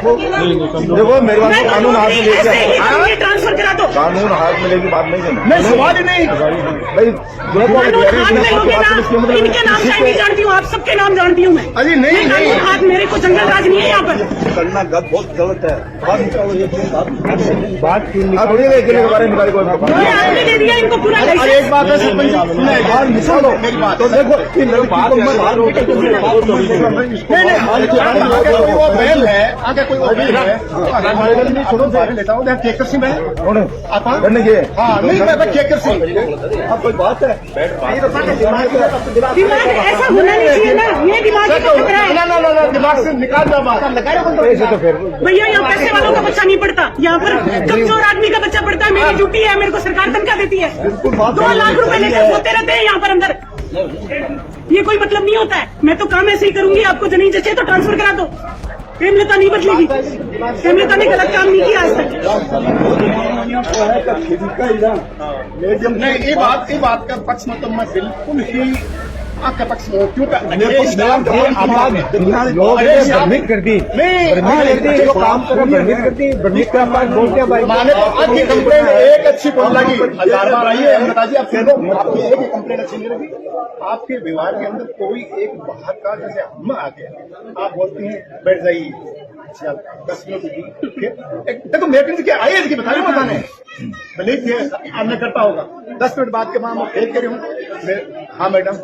देखो मेरे पास कानून हाथ में लेके ट्रांसफर करा दो। कानून हाथ में लेके बात नहीं करना। मैं सवाल ही नहीं भाई इनके नाम शायद नहीं जानती हूँ, आप सबके नाम जानती हूँ मैं। अरे नहीं कानून हाथ मेरे को जंगल राज नहीं है यहाँ पर करना बहुत गलत है। बात के बारे में आपने दे दिया इनको पूरा। अरे एक बात है सरपंच सुनो मेरी बात तो देखो बैल है आगे कोई लेता हूँ केकर सिंह है हाँ नहीं मैं केकर सिंह अब कोई बात है दिमाग ऐसा होना नहीं चाहिए ना, ये दिमाग ना दिमाग से निकाल दो बात तो फिर भैया यहाँ पैसे वालों का बच्चा नहीं पढ़ता, यहाँ पर कमजोर आदमी का बच्चा पढ़ता है। मेरी ड्यूटी है, मेरे को सरकार तनख्वाह देती है, 2 लाख रुपए लेकर सोते रहते हैं यहाँ पर अंदर। ये कोई मतलब नहीं होता है। मैं तो काम ऐसे ही करूंगी, आपको नहीं जचे तो ट्रांसफर करा दो। प्रेमलता नहीं बदलेगी, प्रेमलता ने गलत काम नहीं किया आज तक। नहीं ये बात का पक्ष मतलब मैं बिल्कुल ही आपका पक्ष में क्यों भ्रमित करती जो काम भ्रमित का बोलते माने आपकी कंप्लेन एक अच्छी बोल लगी 1000 बार आई है बताइए आप फिर आपकी एक कंप्लेन अच्छी नहीं लगी। आपके व्यवहार के अंदर कोई एक बाहर का जैसे हम आ गया आप बोलती हैं बैठ जाइए 10 मिनट देखो मीटिंग क्या आई है इसकी बताइए बताने भले आपने करता होगा 10 मिनट बाद के बाद मैं फेल कर हूँ। हाँ मैडम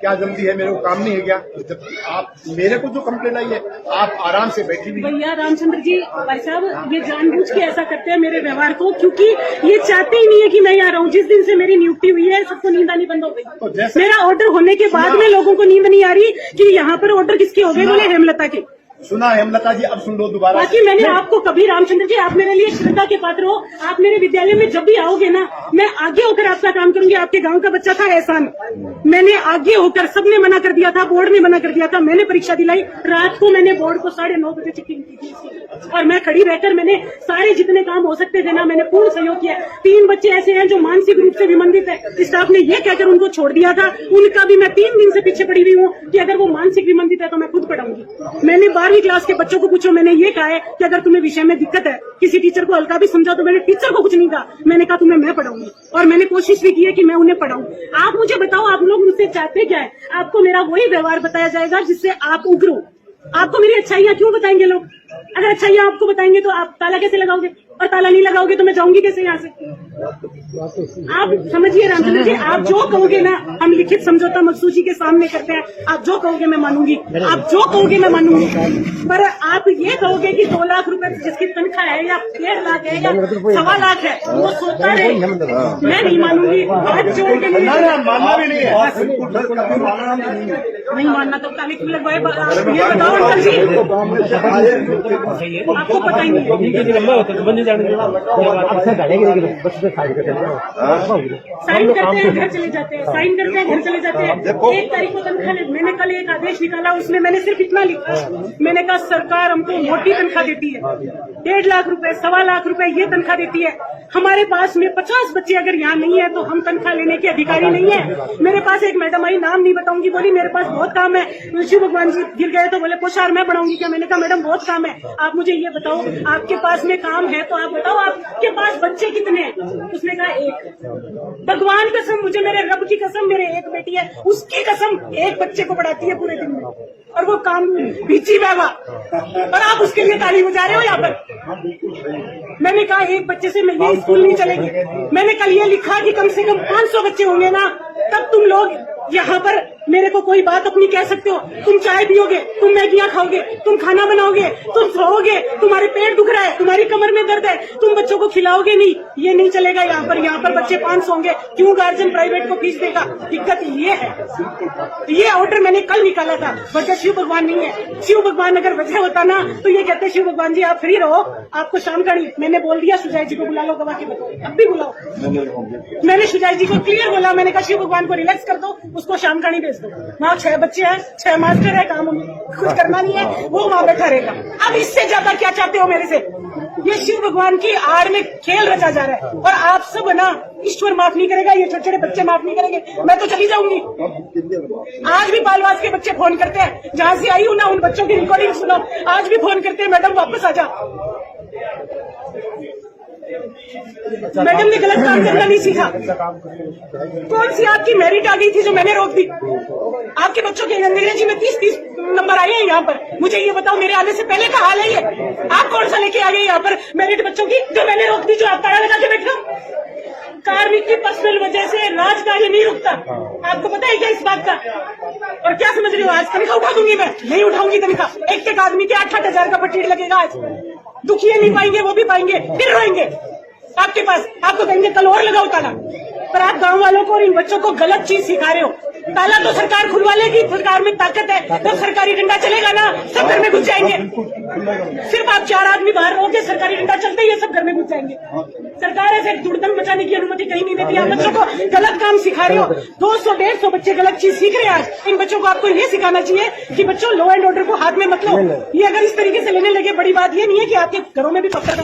क्या जल्दी है, मेरे को काम नहीं है क्या? जब आप मेरे को जो कंप्लेन आई है आप आराम से बैठी हुई। भैया रामचंद्र जी भाई साहब ये जानबूझ के ऐसा करते हैं मेरे व्यवहार को, क्योंकि ये चाहते ही नहीं है कि मैं यहाँ रहूँ। जिस दिन से मेरी नियुक्ति हुई है सबको नींद आनी बंद हो गई। तो मेरा ऑर्डर होने के बाद में लोगों को नींद नहीं आ रही कि यहाँ पर ऑर्डर किसके हो गए, बोले हेमलता के। सुना हेमलता जी, अब सुन लो दोबारा। बाकी मैंने आपको कभी रामचंद्र जी आप मेरे लिए श्रद्धा के पात्र हो। आप मेरे विद्यालय में जब भी आओगे ना मैं आगे होकर आपका काम करूंगी। आपके गांव का बच्चा था एहसान, मैंने आगे होकर, सबने मना कर दिया था, बोर्ड ने मना कर दिया था, मैंने परीक्षा दिलाई। रात को मैंने बोर्ड को 9:30 बजे चेकिंग की थी और मैं खड़ी रहकर मैंने सारे जितने काम हो सकते थे ना मैंने पूर्ण सहयोग किया। 3 बच्चे ऐसे हैं जो मानसिक रूप से विमंदित है, स्टाफ ने ये कहकर उनको छोड़ दिया था। उनका भी मैं 3 दिन से पीछे पड़ी हुई हूँ कि अगर वो मानसिक विमंदित है तो मैं खुद पढ़ाऊंगी। मैंने 12वीं क्लास के बच्चों को पूछो, मैंने ये कहा है कि अगर तुम्हें विषय में दिक्कत है, किसी टीचर को हल्का भी समझा, तो मैंने टीचर को कुछ नहीं कहा, मैंने कहा तुम्हें मैं पढ़ाऊंगी। और मैंने कोशिश भी की है कि मैं उन्हें पढ़ाऊं। आप मुझे बताओ आप लोग मुझसे चाहते क्या है? आपको मेरा वही व्यवहार बताया जाएगा जिससे आप उग्रो। आपको मेरी अच्छाइयाँ क्यों बताएंगे लोग? अगर अच्छाइयाँ आपको बताएंगे तो आप ताला कैसे लगाओगे? और ताला नहीं लगाओगे तो मैं जाऊंगी कैसे यहाँ से? आप समझिए रामचंद्र जी, आप जो कहोगे ना हम लिखित समझौता मकसूजी के सामने करते हैं। आप जो कहोगे मैं मानूंगी, आप जो कहोगे मैं मानूंगी। पर आप ये कहोगे कि 2 लाख रुपए जिसकी तनख्वाह है या 1.5 लाख है या 1.25 लाख है वो सोता रहे, मैं नहीं मानूंगी। हाथ जोड़ के मानना भी नहीं है, नहीं मानना तो ताली क्यों लगवाए? ये बताओ अंकल जी, आपको पता ही नहीं। साइन करते हैं घर चले जाते हैं, साइन करते हैं घर चले जाते हैं। 1 तारीख को तनख्वाह, मैंने कल एक आदेश निकाला, उसमें मैंने सिर्फ इतना लिखा, मैंने कहा सरकार हमको मोटी तनख्वाह देती है, 1.5 लाख रुपए 1.25 लाख रुपए ये तनख्वाह देती है। हमारे पास में 50 बच्चे अगर यहाँ नहीं है तो हम तनख्वाह लेने के अधिकारी नहीं है। मेरे पास एक मैडम आई, नाम नहीं बताऊंगी, बोली मेरे पास बहुत काम है। शिव भगवान जी गिर गए तो बोले पोशार मैं बढ़ाऊंगी क्या? मैंने कहा मैडम बहुत काम है, आप मुझे ये बताओ आपके पास में काम है तो आप बताओ आपके पास बच्चे कितने हैं? उसने कहा 1। भगवान कसम, मुझे मेरे रब की कसम, मेरे एक बेटी है उसकी कसम 1 बच्चे को पढ़ाती है पूरे दिन में, और वो काम पीछी बाबा, और आप उसके लिए ताली बजा रहे हो यहाँ पर। मैंने कहा 1 बच्चे से ये स्कूल नहीं चलेगी। मैंने कल ये लिखा कि कम से कम 500 बच्चे होंगे ना तब तुम लोग यहाँ पर मेरे को कोई बात अपनी कह सकते हो। तुम चाय पियोगे, तुम मैगियाँ खाओगे, तुम खाना बनाओगे, तुम सोओगे, तुम्हारे पेट दुख रहा है, तुम्हारी कमर में दर्द है, तुम बच्चों को खिलाओगे नहीं, ये नहीं चलेगा यहाँ पर। यहाँ पर बच्चे 500 होंगे, क्यों गार्जियन प्राइवेट को फीस देगा? दिक्कत ये है। ये ऑर्डर मैंने कल निकाला था, वजह शिव भगवान नहीं है। शिव भगवान अगर वजह होता ना तो ये कहते शिव भगवान जी आप फ्री रहो, आपको शाम का नहीं। मैंने बोल दिया सुजाय जी को बुला लो, गवाह के बताओ, अब भी बुलाओ। मैंने सुजाय जी को क्लियर बोला, मैंने कहा शिव भगवान को रिलैक्स कर दो, उसको शाम का नहीं भेज दो। वहाँ 6 बच्चे हैं, 6 मास्टर है, काम कुछ करना नहीं है, वो वहाँ बैठा रहेगा। अब इससे ज्यादा क्या चाहते हो मेरे से? ये शिव भगवान की आड़ में खेल रचा जा रहा है। और आप सब ना, ईश्वर माफ नहीं करेगा, ये छोटे छोटे बच्चे माफ नहीं करेंगे, मैं तो चली जाऊंगी। आज भी बालवास के बच्चे फोन करते हैं, जहां से आई हूं ना, उन बच्चों की रिकॉर्डिंग सुनो, आज भी फोन करते हैं, मैडम वापस आ जा। मैडम ने गलत काम करना नहीं सीखा। कौन सी आपकी मेरिट आ गई थी जो मैंने रोक दी? आपके बच्चों के अंग्रेजी में 30 नंबर आए हैं यहाँ पर। मुझे ये बताओ, मेरे आने से पहले का हाल है ये? आप कौन सा लेके आ गए यहाँ पर मेरिट बच्चों की, जो मैंने रोक दी, जो आप ताला लगा के बैठे हो? कार्मिक की पर्सनल वजह से राज कार्य नहीं रुकता। आपको पता है क्या इस बात का? और क्या समझ रहे हो, आज तनख्वाह उठा दूंगी मैं? नहीं उठाऊंगी तनख्वाह। एक आदमी के 8-8 हजार का पट्टी लगेगा आज। दुखिए नहीं पाएंगे, वो भी पाएंगे, फिर रोएंगे आपके पास। आपको कहेंगे कल और लगाओ ताला। पर आप गांव वालों को और इन बच्चों को गलत चीज सिखा रहे हो। ताला तो सरकार खुलवा लेगी, सरकार में ताकत है, तो सरकारी डंडा चलेगा ना, सब घर में घुस जाएंगे। सिर्फ आप 4 आदमी बाहर रहोगे, सरकारी डंडा चलते ही सब घर में घुस जाएंगे। सरकार ऐसे दुर्दम मचाने की अनुमति कहीं नहीं देती। आप बच्चों को गलत काम सिखा रहे हो। 200-150 बच्चे गलत चीज सीख रहे हैं आज। इन बच्चों को आपको ये सिखाना चाहिए कि बच्चों, लॉ एंड ऑर्डर को हाथ में मत लो। ये अगर इस तरीके से लेने लगे, बड़ी बात ये नहीं है कि आपके घरों में भी पत्थर